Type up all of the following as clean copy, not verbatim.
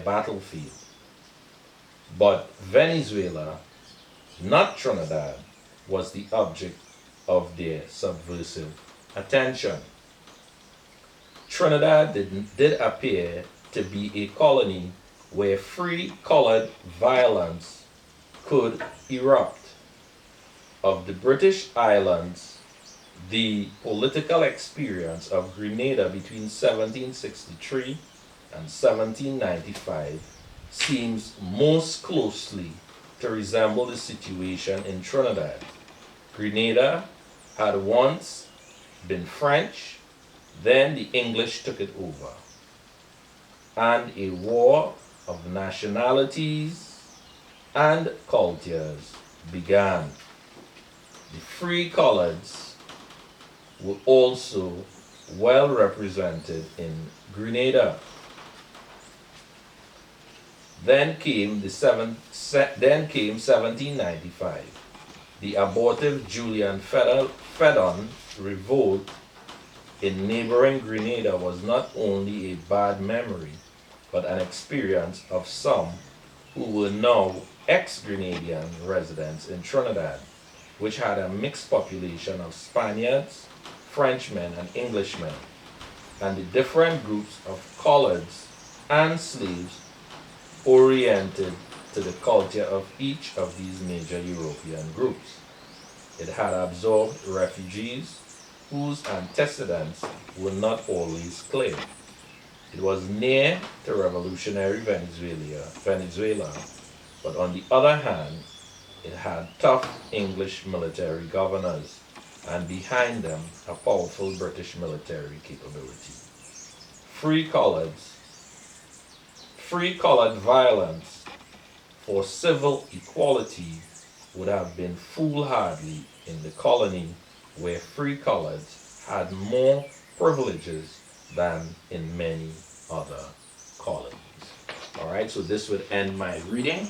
battlefield. But Venezuela, not Trinidad, was the object of their subversive attention. Trinidad did appear to be a colony where free colored violence could erupt. Of the British islands, the political experience of Grenada between 1763 and 1795 seems most closely to resemble the situation in Trinidad. Grenada had once been French, then the English took it over, and a war of nationalities and cultures began. The free coloreds were also well represented in Grenada. Then came 1795. The abortive Julian Fedon revolt in neighboring Grenada was not only a bad memory, but an experience of some who were now ex-Grenadian residents in Trinidad, which had a mixed population of Spaniards, Frenchmen, and Englishmen, and the different groups of coloreds and slaves oriented to the culture of each of these major European groups. It had absorbed refugees whose antecedents were not always clear. It was near to revolutionary Venezuela, but on the other hand, it had tough English military governors, and behind them a powerful British military capability. Free-colored violence for civil equality would have been foolhardy in the colony where free-coloreds had more privileges than in many other colonies. All right, so this would end my reading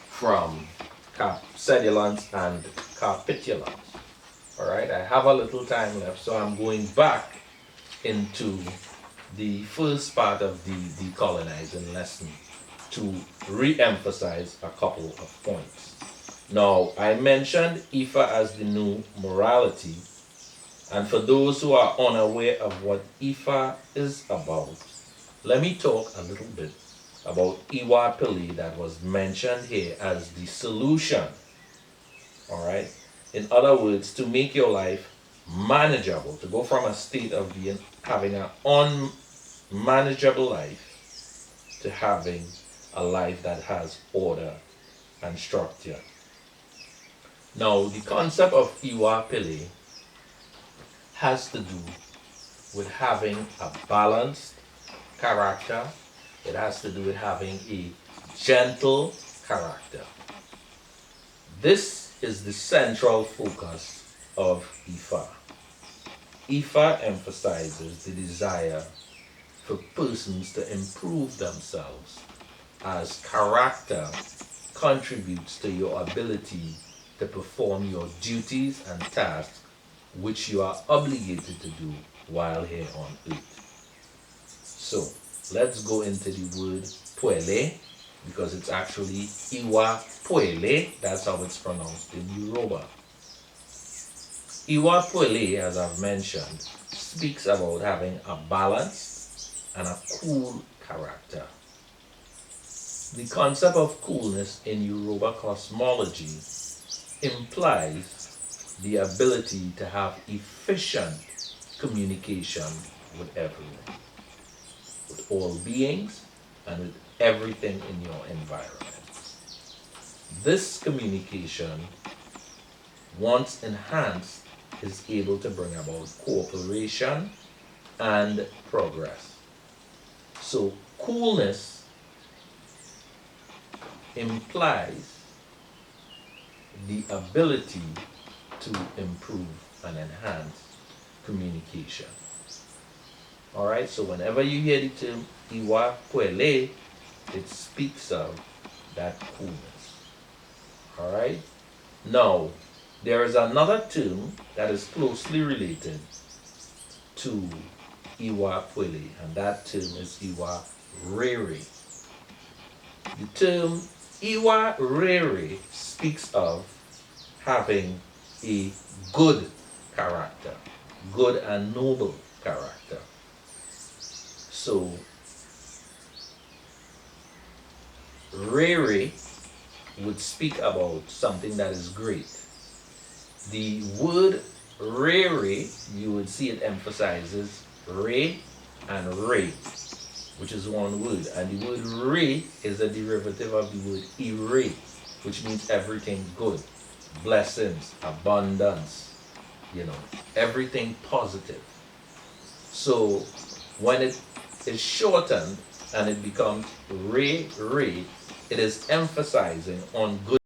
from Cedulants and Capitulants. All right, I have a little time left, so I'm going back into the first part of the decolonizing lesson to re-emphasize a couple of points. Now, I mentioned Ifa as the new morality, and for those who are unaware of what Ifa is about, let me talk a little bit about Iwa Pele that was mentioned here as the solution. All right? In other words, to make your life manageable, to go from a state of having an unmanageable life to having a life that has order and structure. Now, the concept of Iwa Pele has to do with having a balanced character. It has to do with having a gentle character. This is the central focus of Ifa. Ifa emphasizes the desire for persons to improve themselves, as character contributes to your ability to perform your duties and tasks which you are obligated to do while here on earth. So, let's go into the word Pele, because it's actually Iwa Pele. That's how it's pronounced in Yoruba. Iwa Pele, as I've mentioned, speaks about having a balanced and a cool character. The concept of coolness in Yoruba cosmology implies the ability to have efficient communication with everyone, with all beings, and with everything in your environment. This communication, once enhanced, is able to bring about cooperation and progress. So coolness implies the ability to improve and enhance communication. Alright, so whenever you hear the term Iwa Pele, it speaks of that coolness. Alright, now there is another term that is closely related to Iwa Pele, and that term is Iwa Rere. The term Iwa Rere speaks of having a good character, good and noble character. So, Rere would speak about something that is great. The word Rere, you would see it emphasizes re and re, which is one word. And the word re is a derivative of the word ire, which means everything good, blessings, abundance, everything positive. So when it is shortened and it becomes re, it is emphasizing on good.